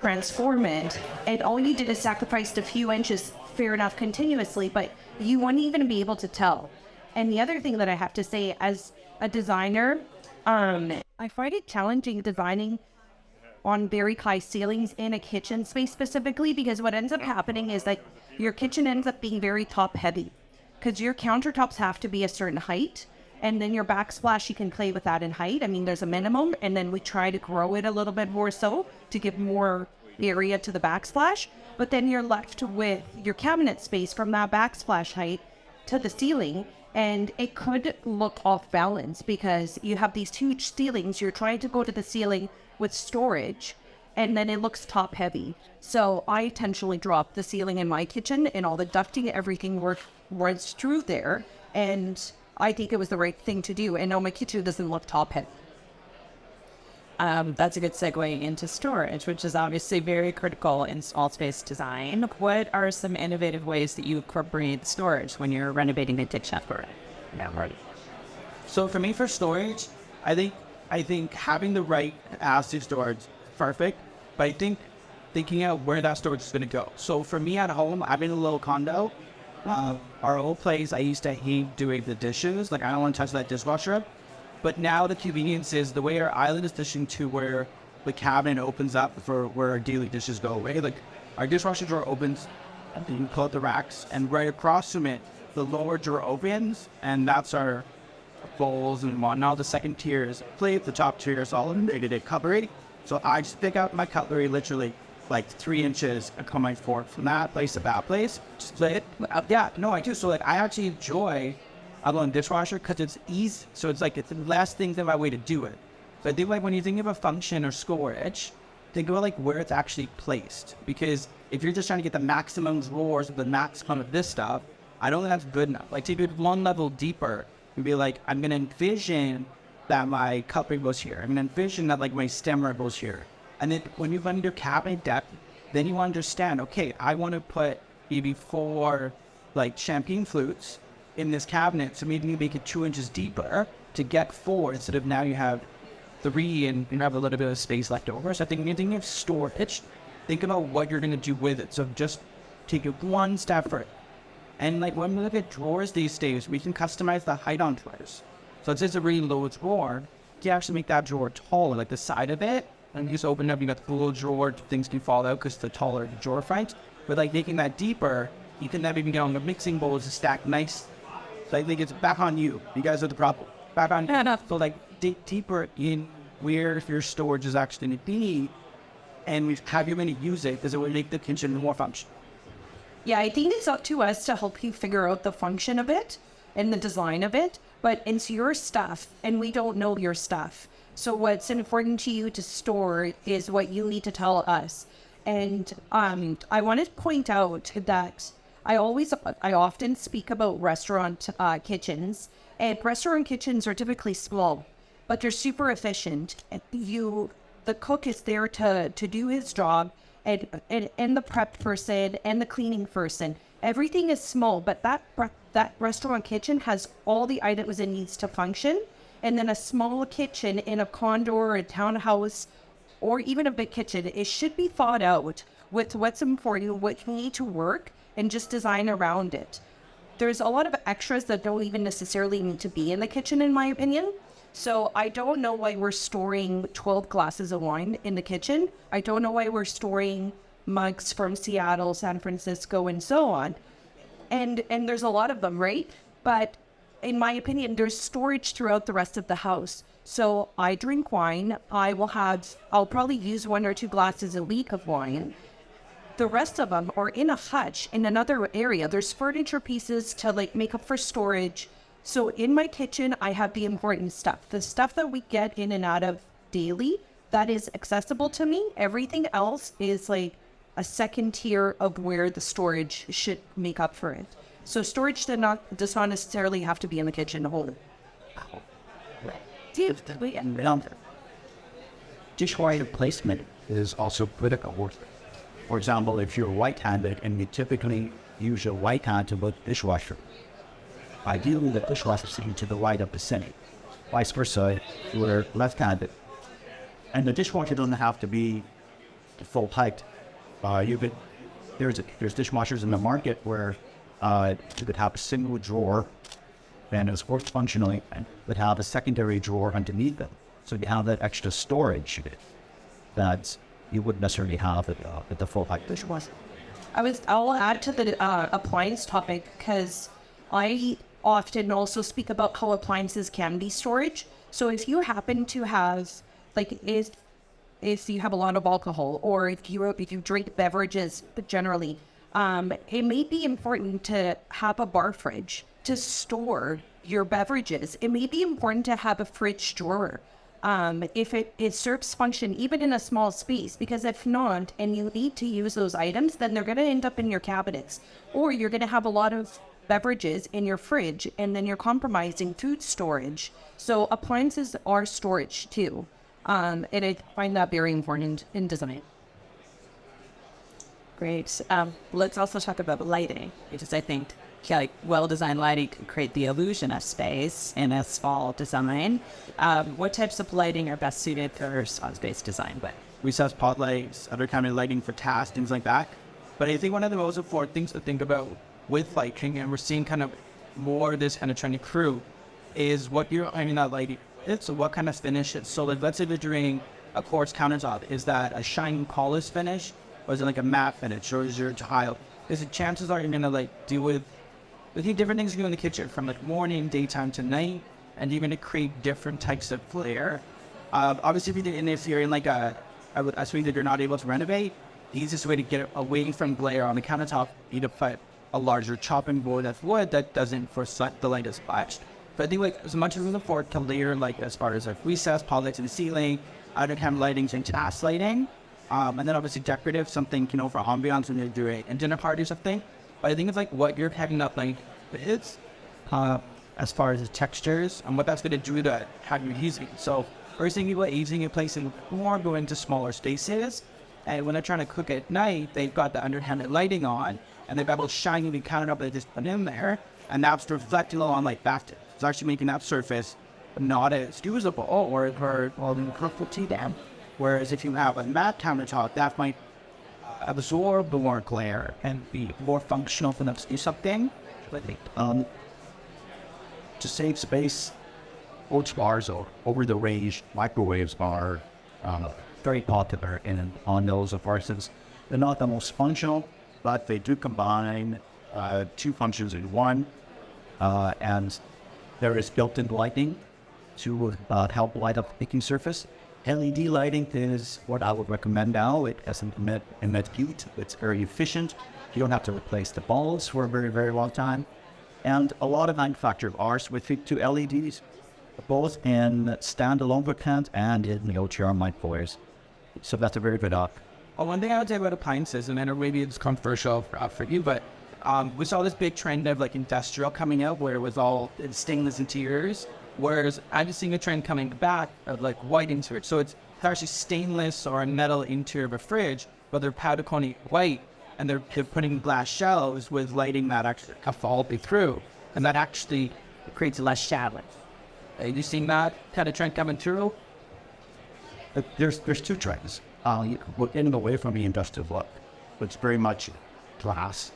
transform it, and all you did is sacrificed a few inches, fair enough, continuously, but you wouldn't even be able to tell. And the other thing that I have to say as a designer, I find it challenging designing on very high ceilings in a kitchen space specifically, because what ends up happening is that your kitchen ends up being very top heavy because your countertops have to be a certain height, and then your backsplash, you can play with that in height. I mean, there's a minimum, and then we try to grow it a little bit more so to give more area to the backsplash, but then you're left with your cabinet space from that backsplash height to the ceiling, and it could look off balance because you have these huge ceilings. You're trying to go to the ceiling with storage, and then it looks top heavy. So I intentionally dropped the ceiling in my kitchen, and all the ducting, everything runs through there, and I think it was the right thing to do. And now my kitchen doesn't look top heavy. That's a good segue into storage, which is obviously very critical in small space design. What are some innovative ways that you incorporate storage when you're renovating a kitchen? So for me, for storage, I think having the right capacity storage is perfect, but I think thinking out where that storage is going to go. So for me at home, I'm in a little condo. Our old place, I used to hate doing the dishes. Like, I don't want to touch that dishwasher. But now the convenience is the way our island is positioned to where the cabinet opens up for where our daily dishes go away. Like, our dishwasher drawer opens, and then you pull out the racks, and right across from it, the lower drawer opens, and that's our bowls and whatnot. The second tier is plate, the top tier is all in day-to-day cutlery. So I just pick out my cutlery literally like 3 inches and cut my fork from that place to that place. Just play it. Yeah, no, I do. So like, I actually enjoy on dishwasher because it's easy. So it's like, it's less things in my way to do it. So I think like when you think of a function or storage, think about like where it's actually placed. Because if you're just trying to get the maximum drawers of the maximum of this stuff, I don't think that's good enough. Like, take it one level deeper and be like, I'm going to envision that my cutlery goes here. I'm going to envision that like my stemmer goes here. And then when you run your cabinet depth, then you understand, okay, I want to put maybe 4 like champagne flutes in this cabinet, so maybe you make it 2 inches deeper to get 4 instead of now you have 3 and you have a little bit of space left over. So I think when you think of storage, think about what you're going to do with it. So just take it one step further. And like when we look at drawers these days, we can customize the height on drawers. So it's just a really low drawer, you actually make that drawer taller, like the side of it, and you just open it up, you got the little drawer, things can fall out because the taller the drawer front. But like making that deeper, you can then even get on the mixing bowls to stack nice. So I think it's back on you. You guys are the problem. Back on you. So like dig deeper in where your storage is actually going to be, and we have you many use it because it will make the kitchen more functional. Yeah, I think it's up to us to help you figure out the function of it and the design of it, but it's your stuff and we don't know your stuff. So what's important to you to store is what you need to tell us. And I want to point out that I often speak about restaurant kitchens, and restaurant kitchens are typically small, but they're super efficient. The cook is there to do his job, and the prep person and the cleaning person. Everything is small, but that restaurant kitchen has all the items it needs to function. And then a small kitchen in a condo or a townhouse, or even a big kitchen, it should be thought out with what's important, what you need to work, and just design around it. There's a lot of extras that don't even necessarily need to be in the kitchen, in my opinion. So I don't know why we're storing 12 glasses of wine in the kitchen. I don't know why we're storing mugs from Seattle, San Francisco, and so on. And there's a lot of them, right? But in my opinion, there's storage throughout the rest of the house. So I drink wine. I'll probably use 1 or 2 glasses a week of wine. The rest of them are in a hutch in another area. There's furniture pieces to like make up for storage. So in my kitchen, I have the important stuff. The stuff that we get in and out of daily, that is accessible to me. Everything else is like a second tier of where the storage should make up for it. So storage does not necessarily have to be in the kitchen whole. Dishwasher placement is also critical. For example, if you're right-handed and you typically use your right hand to put dishwasher, ideally the dishwasher is sitting to the right of the sink. Vice versa, if you're left-handed. And the dishwasher doesn't have to be full height. There's dishwashers in the market where you could have a single drawer and it's works functionally and would have a secondary drawer underneath it. So you have that extra storage that you wouldn't necessarily have at the full height dishwasher. I'll add to the appliance topic because I often also speak about how appliances can be storage. So if you happen to have, if you have a lot of alcohol or if you drink beverages generally, it may be important to have a bar fridge to store your beverages. It may be important to have a fridge drawer. If it serves function even in a small space, because if not, and you need to use those items, then they're going to end up in your cabinets, or you're going to have a lot of beverages in your fridge, and then you're compromising food storage. So appliances are storage too, and I find that very important in design. Great. Let's also talk about lighting, because I think well-designed lighting can create the illusion of space in a small design. What types of lighting are best suited for small space design? But recessed spotlights, other kind of lighting for tasks, things like that. But I think one of the most important things to think about with lighting, and we're seeing kind of more of this kind of trendy crew, is what that lighting is. So what kind of finish it. So let's say they're doing a quartz countertop. Is that a shiny polished finish, or is it like a matte finish, or is your tile? Because the chances are you're gonna deal with different things you do in the kitchen, from morning, daytime to night, and you're gonna create different types of flair. Obviously, if you're in I would assume that you're not able to renovate, the easiest way to get away from glare on the countertop is to put a larger chopping board of wood that doesn't reflect the light as much. But I think as much as we look forward to layer, as far as recessed spotlights in the ceiling, other kind of lighting, and task lighting, and then obviously decorative, something for ambiance when you're doing a dinner party or something. But I think it's what you're picking up is as far as the textures and what that's going to do to how you're using. So first thing people are using it, placing more, going to smaller spaces. And when they're trying to cook at night, they've got the underhanded lighting on, and they've got a little shiny countertop they just put in there, and that's reflecting on Vastardis. It's actually making that surface not as usable or property down. Whereas if you have a matte countertop, that might absorb the more glare and be more functional for them to do something. To save space, old bars or over-the-range microwaves are very popular on those appliances. They're not the most functional, but they do combine two functions in one, and there is built-in lighting to help light up the baking surface. LED lighting is what I would recommend now. It doesn't emit heat. It's very efficient. You don't have to replace the bulbs for a very, very long time. And a lot of manufacturers are switching to LEDs, both in standalone versions and in the OTR microwaves. So that's a very good option. Well, one thing I would say about appliances, and I know maybe it's controversial for you, but we saw this big trend of industrial coming out where it was all stainless interiors. Whereas I'm just seeing a trend coming back of white interior. So it's actually stainless or a metal interior of a fridge, but they're powder coating white, and they're putting glass shelves with lighting that actually fall through, and that actually creates less shadow. Have you seen that kind of trend coming through? There's two trends. We're getting away from the industrial look. It's very much glass,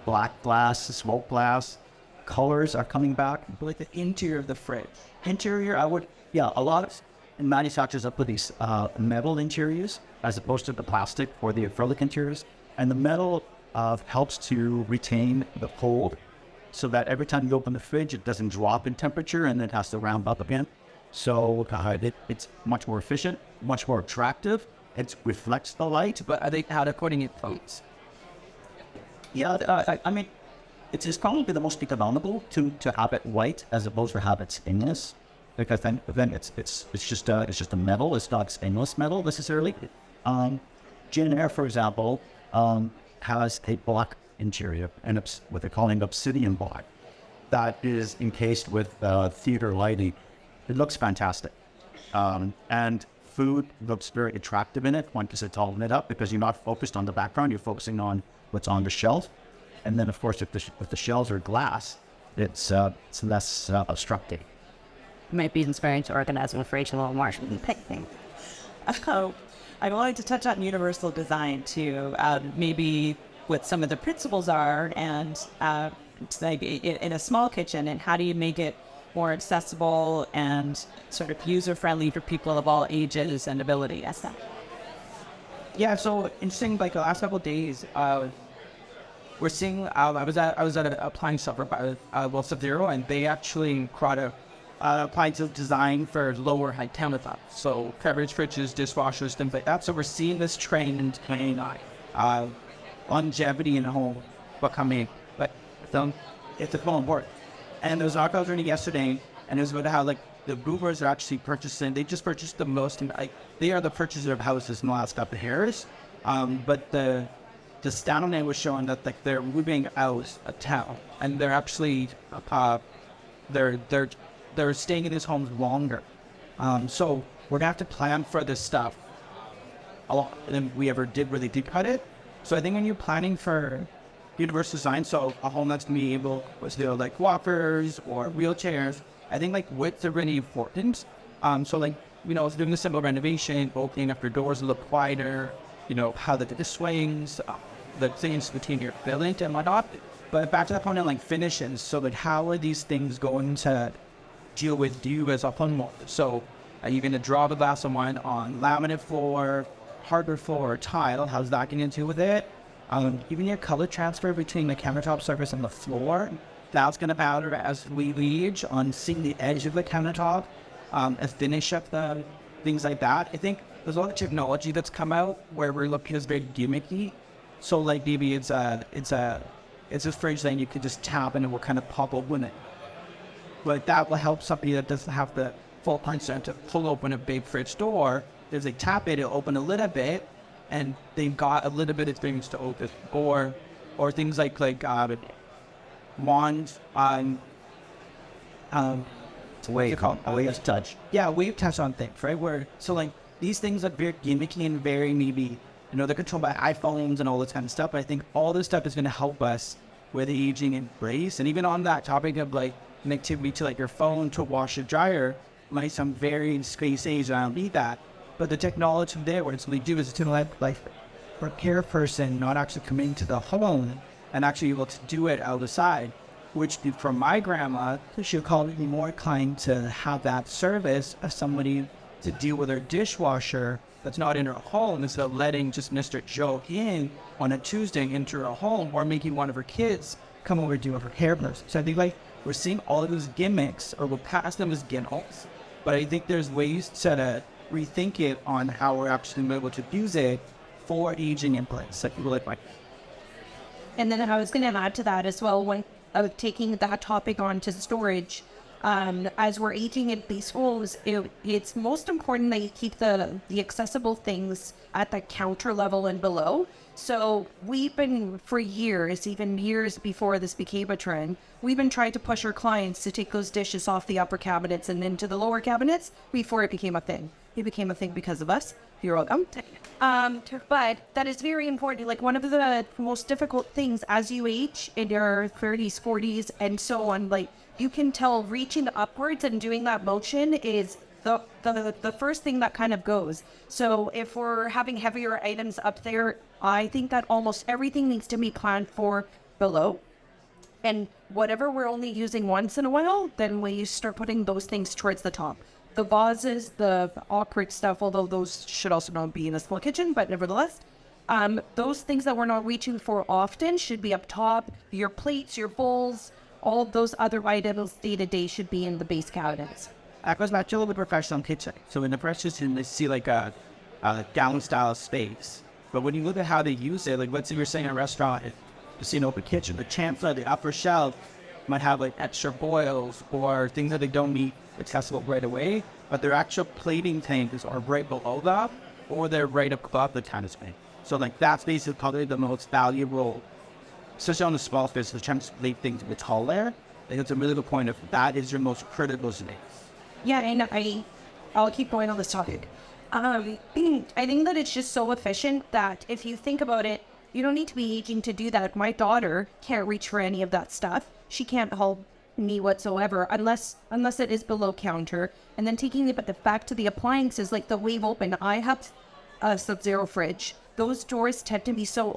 black glass, smoke glass. Colors are coming back. The interior of the fridge. Interior, a lot of manufacturers up with these metal interiors as opposed to the plastic or the acrylic interiors. And the metal helps to retain the cold so that every time you open the fridge, it doesn't drop in temperature and it has to ramp up again. So it's much more efficient, much more attractive. It reflects the light. But are they powder coating it plates? Yeah, it's probably the most economical to have it white as opposed to have it stainless, because then it's just a metal. It's not stainless metal necessarily. Jane Air, for example, has a black interior, and it's what they're calling obsidian black. That is encased with theater lighting. It looks fantastic, and food looks very attractive in it once it's all lit up, because you're not focused on the background. You're focusing on what's on the shelf. And then, of course, if the shells are glass, it's less obstructing. It might be inspiring to organize an fridge a little more. I wanted to touch on universal design too, maybe what some of the principles are, and it's like in a small kitchen, and how do you make it more accessible and sort of user-friendly for people of all ages and abilities. Yeah, so interesting. Like the last couple of days, we're seeing. I was at a appliance shop by Sub-Zero, and they actually brought a appliance design for lower height countertops. So beverage fridges, dishwashers, things like that. So we're seeing this trend in longevity in the home becoming, but it's a more important. And there was an article I was reading yesterday, and it was about how like the boomers are actually purchasing. They just purchased the most, like they are the purchaser of houses in the last couple of years. But the stat on it was showing that like they're moving out of town, and they're actually they're staying in these homes longer. So we're gonna have to plan for this stuff a lot than we ever did really deep cut it. So I think when you're planning for universal design, so a home that's gonna be able to do like walkers or wheelchairs, I think like widths are really important. So like, you know, doing a simple renovation, opening up your doors a little wider, you know, how the swings, the things between your building and whatnot. But back to the point of like finishes, so like how are these things going to deal with you as a homeowner? So are you gonna draw the glass of wine on laminate floor, hardwood floor, or tile? How's that going to deal with it? Even your color transfer between the countertop surface and the floor, that's going to matter as we age on seeing the edge of the countertop, and finish up the things like that. I think there's a lot of technology that's come out where we're looking at very gimmicky. So like maybe it's a fridge that you can just tap and it will kind of pop open it. But that will help somebody that doesn't have the full function to pull open a big fridge door. There's a tap it, it'll open a little bit, and they've got a little bit of things to open. Or things like wands on It's a way to touch. yeah, wave touch on things, right? Where so like these things are very gimmicky and very maybe, you know, they're controlled by iPhones and all this kind of stuff. But I think all this stuff is gonna help us with the aging embrace. And even on that topic of like connectivity to like your phone to washer dryer, might sound very space age, I don't need that. But the technology there, what it's going to do is to let like repair person not actually come into the home and actually able to do it outside. Which for my grandma, she'll call me more inclined to have that service as somebody to deal with her dishwasher that's not in her home instead of letting just Mr. Joe in on a Tuesday into her home or making one of her kids come over to do a repair person. So I think like we're seeing all of those gimmicks, or we'll pass them as gimmicks. But I think there's ways to rethink it on how we're actually able to use it for aging in place. Like people like, And then I was going to add to that as well, when taking that topic on to storage, as we're aging in these homes, it's most important that you keep the accessible things at the counter level and below. So we've been, for years, even years before this became a trend, we've been trying to push our clients to take those dishes off the upper cabinets and into the lower cabinets before it became a thing. It became a thing because of us. You're welcome. But that is very important. Like one of the most difficult things as you age in your 30s, 40s, and so on, like you can tell reaching upwards and doing that motion is the first thing that kind of goes. So if we're having heavier items up there, I think that almost everything needs to be planned for below. And whatever we're only using once in a while, then we start putting those things towards the top. The vases, the awkward stuff, although those should also not be in a small kitchen, but nevertheless, those things that we're not reaching for often should be up top. Your plates, your bowls, all of those other items day to day should be in the base cabinets. that goes back to a little bit professional kitchen. So in the professional kitchen, they see like a gallon style space. But when you look at how they use it, like let's say you're saying a restaurant, you see an open kitchen, the chancellor, the upper shelf might have like extra boils or things that they don't need accessible right away, but their actual plating tanks are right below that, or they're right above the kind of space. So like that's basically probably the most valuable, especially on the small space, the chance to plate things a bit taller. I think it's a really good point of that is your most critical space. Yeah, and I'll keep going on this topic. I think that it's just so efficient that if you think about it, you don't need to be aging to do that. My daughter can't reach for any of that stuff. She can't help me whatsoever unless it is below counter. And then taking it back to the appliances, like the wave open, I have a Sub-Zero fridge. Those doors tend to be so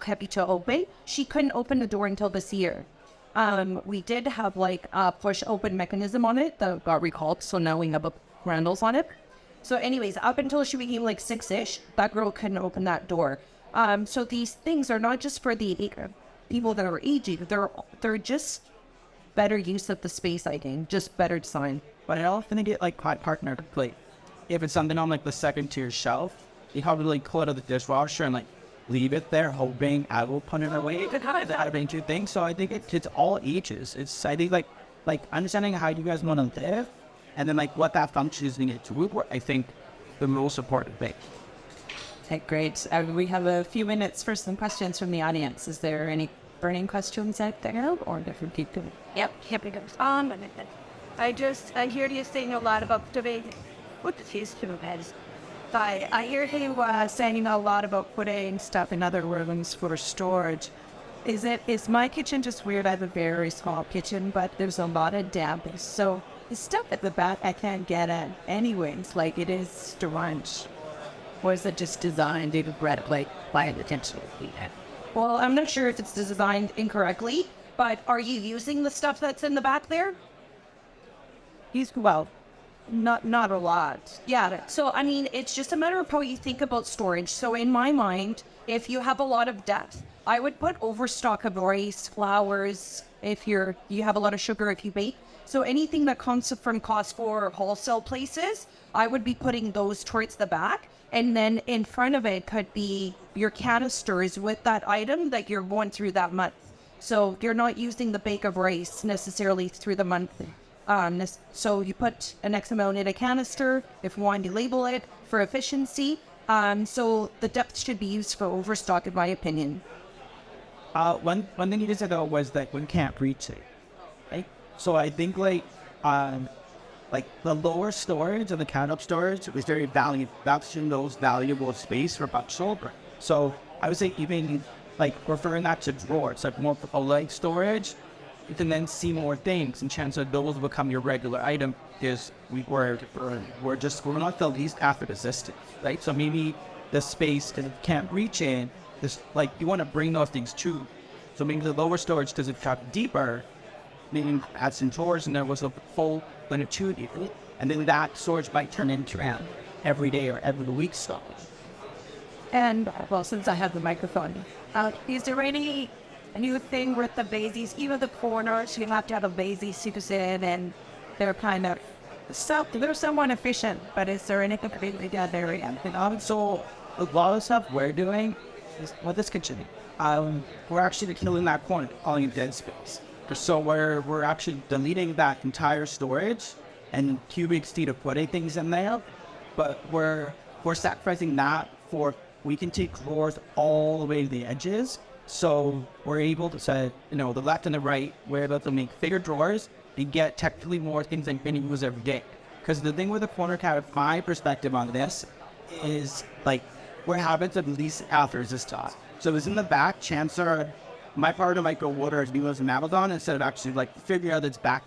heavy to open. She couldn't open the door until this year. We did have like a push open mechanism on it that got recalled, so now we have a handles on it. So anyways, up until she became like 6-ish, that girl couldn't open that door. So these things are not just for the people that are aging, they're just better use of the space, I think, just better design. But I often get like partner, like if it's something on like the second tier shelf, you have to like pull it out of the dishwasher and like leave it there, hoping I will put it away. That being two things. So I think it's all ages. I think like understanding how you guys want to live, and then like what that function is needed to work. I think the most important thing. Okay, great. We have a few minutes for some questions from the audience. Is there any burning questions out there, or different people? Yep, I hear you saying a lot about debate. What does his to heads? I hear you saying a lot about putting stuff in other rooms for storage. Is my kitchen just weird? I have a very small kitchen, but there's a lot of damp. So the stuff at the back I can't get at anyways, like it is storage. Or is it just designed to grab like by attention? Well, I'm not sure if it's designed incorrectly, but are you using the stuff that's in the back there? Not a lot. Yeah, so I mean, it's just a matter of how you think about storage. So in my mind, if you have a lot of depth, I would put overstock of rice, flours, if you have a lot of sugar if you bake. So anything that comes from Costco or wholesale places, I would be putting those towards the back. And then in front of it could be your canisters with that item that you're going through that month. So you're not using the bake of rice necessarily through the month. So you put an X amount in a canister if you want to label it for efficiency. So the depth should be used for overstock, in my opinion. One thing you just said though was that we can't reach it, right? So I think like the lower storage and the count-up storage is very valuable. That's in those valuable space for much children. So I would say even like referring that to drawers, like more for like storage, you can then see more things, and chances of those will become your regular item is we're not the least effort assistant, right? So maybe the space that can't reach in, this like you want to bring those things to. So maybe the lower storage does it cut deeper, meaning add some drawers, and there was a full plenitude, and then that storage might turn into every day or every week stuff. And well, since I have the microphone, is there any new thing with the bases, even the corners? You have to have a basie sit in, and they're kind of they're somewhat efficient. But is there anything completely down there? So a lot of stuff we're doing is this kitchen. We're actually killing that corner, calling it dead space. So we're actually deleting that entire storage and cubic feet of putting things in there, but we're sacrificing that for we can take drawers all the way to the edges. So we're able to say, the left and the right, we're able to make bigger drawers and get technically more things than you use every day. Because the thing with the corner cabinet, my perspective on this is like we're having to least after this stuff. So it's in the back, chances are my partner might go order as new as an Amazon instead of actually like figure out its back.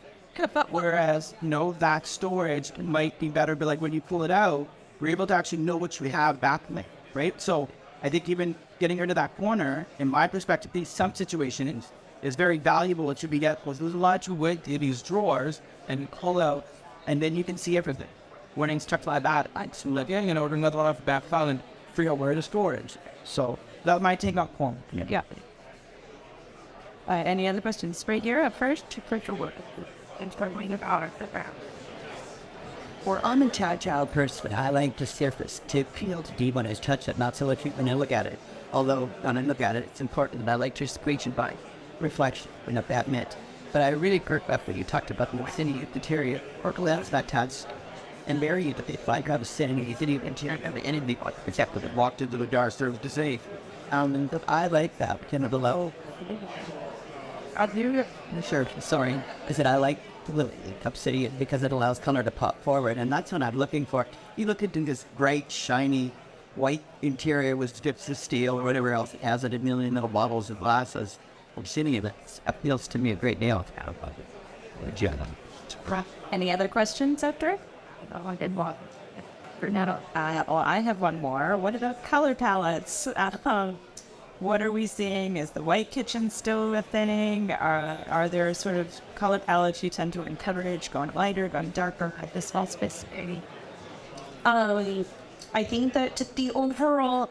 Whereas, that storage might be better, but like when you pull it out, we're able to actually know what we have back there, right? So I think even getting rid of that corner, in my perspective, in some situations is very valuable. It should be because there's a lot to wood in these drawers and pull out, and then you can see everything. When stuff like that, I'm like, ordering another one off the back file and figure out where the storage. So that might take up corner. Yeah. Any other questions? Right here up first. For I'm a child person, I like the surface to feel to deep when I touch it, not so much when I look at it. Although when I look at it, it's important that I like to squeeze it by reflection when I admit. But I really perk up when you talked about the city interior or glass that touch and bury it if I got a sitting in the city interior and anything except that walked into the dark serves to save. And I like that kind of below. Sure, sorry. I said I like the Cup City because it allows color to pop forward, and that's what I'm looking for. You look into this bright, shiny, white interior with strips of steel or whatever else it has it in a million little bottles and glasses. I'm sitting in it. It appeals to me a great deal. Any other questions out there? Well, I have one more. What about color palettes? What are we seeing? Is the white kitchen still a thing? Are there sort of color palettes you tend to encourage, going lighter, going darker at this small space? I think that the overall,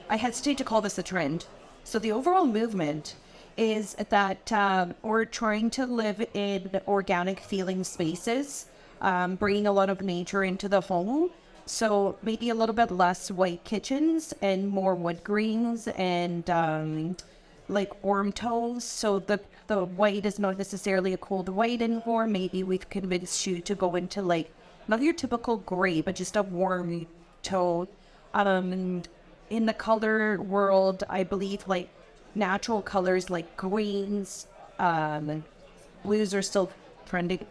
I hesitate to call this a trend. So the overall movement is that we're trying to live in organic feeling spaces, bringing a lot of nature into the home. So maybe a little bit less white kitchens and more wood greens and like warm tones. So the white is not necessarily a cold white anymore. Maybe we've convinced you to go into like not your typical gray, but just a warm tone. And in the color world, I believe like natural colors like greens, blues are still trending.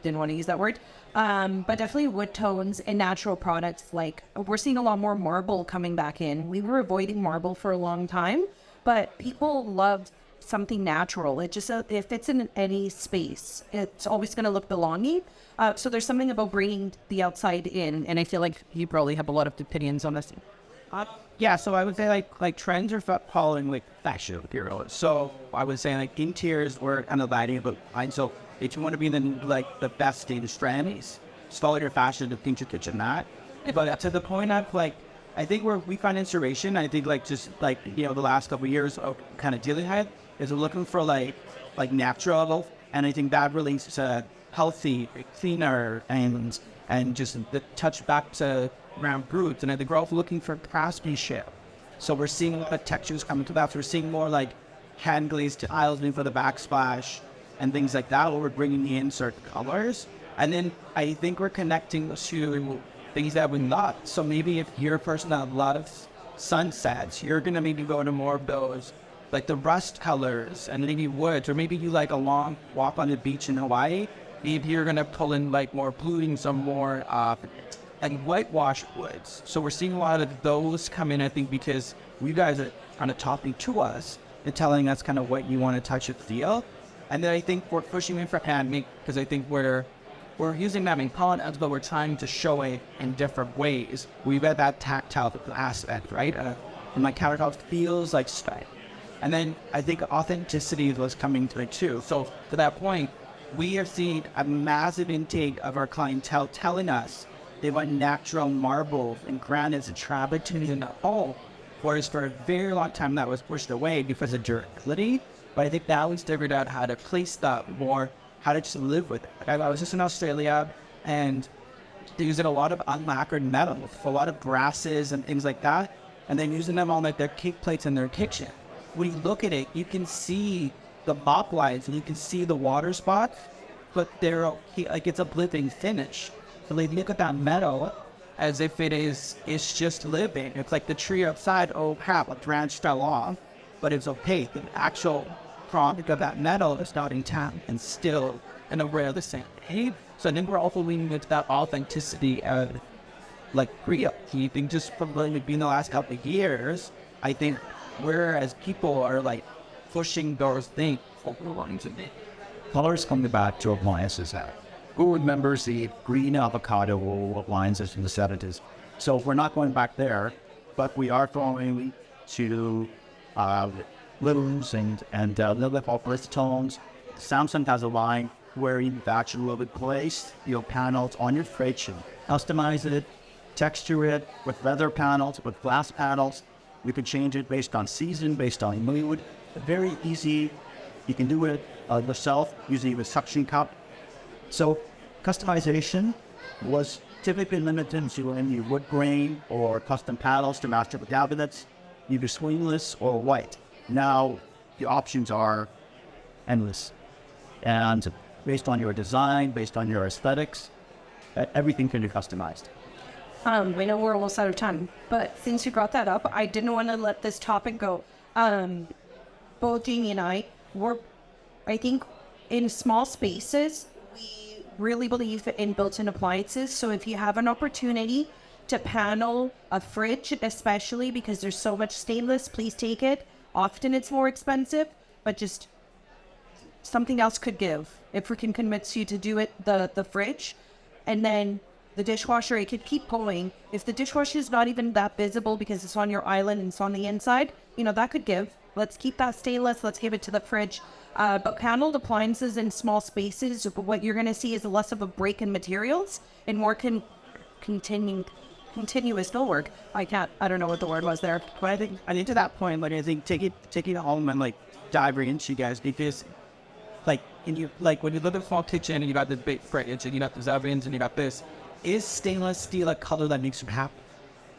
Didn't want to use that word. But definitely wood tones and natural products. Like we're seeing a lot more marble coming back in. We were avoiding marble for a long time, but people love something natural. It just, if it's in any space, it's always going to look belonging. So there's something about bringing the outside in. And I feel like you probably have a lot of opinions on this. Yeah, so I would say like trends are following like fashion materials. So I would say like interiors were kind of lighting, but so if you want to be the best in trends, just follow your fashion to think your kitchen that. But to the point of like, I think we find inspiration. I think like just like the last couple of years of kind of dealing with it is looking for like natural, and I think that relates to healthy, cleaner, and just the touch back to ground roots. And I think we're also looking for craftsmanship. So we're seeing a lot of textures coming to that. So we're seeing more like hand glazed tiles for the backsplash and things like that, where we're bringing in certain colors. And then I think we're connecting to things that we love. So maybe if you're a person that has a lot of sunsets, you're going to maybe go to more of those, like the rust colors and maybe woods, or maybe you like a long walk on the beach in Hawaii. Maybe you're going to pull in like more bluing, some more and whitewash woods. So we're seeing a lot of those come in, I think, because you guys are kind of talking to us and telling us kind of what you want to touch and feel. And then I think we're pushing in for handmade, because I think we're using that in colors, but we're trying to show it in different ways. We've had that tactile aspect, right? And my countertop feels like style. And then I think authenticity was coming to it too. So to that point, we are seeing a massive intake of our clientele telling us they want natural marble and granites and travertine in the home. Whereas for a very long time that was pushed away because of durability. But I think now we've figured out how to place that more, how to just live with it. I was just in Australia, and they're using a lot of unlacquered metal, a lot of brasses and things like that, and then using them on like their cake plates in their kitchen. When you look at it, you can see the mop lines and you can see the water spots, but they're like it's a living finish. So they look at that metal as if it's just living. It's like the tree outside, oh crap, a branch fell off, but it's okay. The actual product of that metal is not intact and still in a rare the same. Hey, so I think we're also leaning into that authenticity of like real. I think just from being the last couple of years, I think whereas people are like pushing those things along to me. Colors coming back to appliances now. Who remembers the green avocado appliances from the 70s? So we're not going back there, but we are going to looms and little bit of earth tones. Samsung has a line where you actually will place your panels on your fridge and customize it, texture it with leather panels, with glass panels. You can change it based on season, based on mood. Very easy. You can do it yourself using a suction cup. So customization was typically limited to any wood grain or custom panels to match up with cabinets, either swingless or white. Now the options are endless. And based on your design, based on your aesthetics, everything can be customized. We know we're almost out of time, but since you brought that up, I didn't want to let this topic go. Both Jamie and I think in small spaces, we really believe in built-in appliances. So if you have an opportunity to panel a fridge, especially because there's so much stainless, please take it. Often it's more expensive, but just something else could give if we can convince you to do it, the fridge. And then the dishwasher, it could keep going. If the dishwasher is not even that visible because it's on your island and it's on the inside, that could give. Let's keep that stainless. Let's give it to the fridge. But paneled appliances in small spaces, what you're going to see is less of a break in materials and more continuous millwork. I don't know what the word was there. But I think to that point, I think take it home and dive right into you guys, because when you live in a small kitchen and you got this big fridge and you got these ovens and you got this, is stainless steel a color that makes you happy?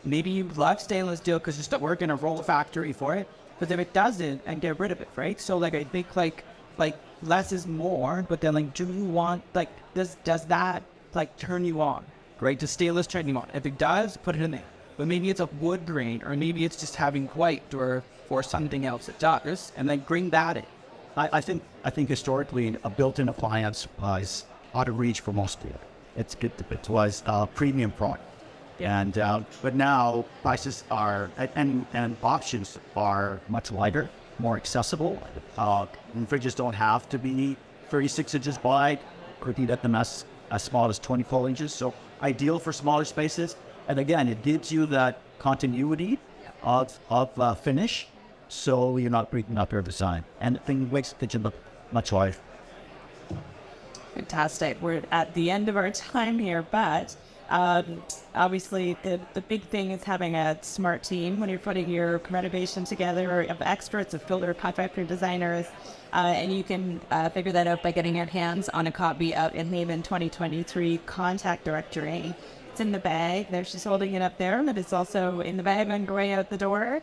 Maybe you love stainless steel because you start working a roll factory for it. But if it doesn't, and get rid of it, right? So I think less is more. But then do you want does that turn you on? Right? Does stainless turn you on? If it does, put it in there. But maybe it's a wood grain, or maybe it's just having white or something else that does, and then bring that in. I think historically a built-in appliance was out of reach for most people. It was a premium product. And but now prices are and options are much lighter, more accessible. And fridges don't have to be 36 inches wide. Could be them as small as 24 inches. So ideal for smaller spaces. And again, it gives you that continuity of finish, so you're not breaking up your design, and the thing makes the kitchen look much lighter. Fantastic. We're at the end of our time here, but obviously the big thing is having a smart team when you're putting your renovation together of experts, of builder, contractor, designers, and you can figure that out by getting your hands on a copy of Inhaven 2023 Contact Directory. It's in the bag. There, she's holding it up there, but it's also in the bag on your way out the door.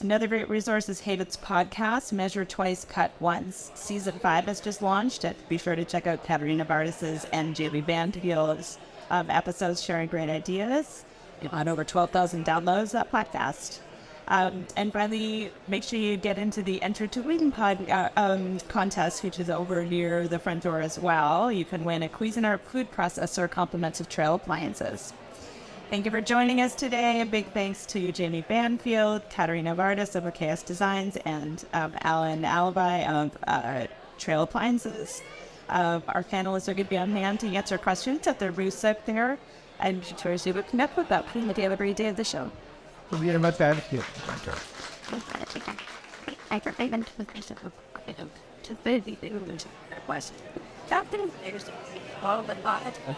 Another great resource is Haven's podcast, Measure Twice, Cut Once. Season 5 has just launched. Be sure to check out Katerina Vardis's and Jamie Banfield's episodes sharing great ideas. On over 12,000 downloads, that podcast. And finally, make sure you get into the Enter to Win contest, which is over near the front door as well. You can win a Cuisinart food processor, compliments of Trail appliances. Thank you for joining us today. A big thanks to Jamie Banfield, Katerina Vardis of KS Designs, and Alan Alibhai of Trail Appliances. Our panelists are going to be on hand to answer questions at their booths up there. And be sure to connect with that at every day of the show. We'll be in about that. I even to the question. Captain, there's all the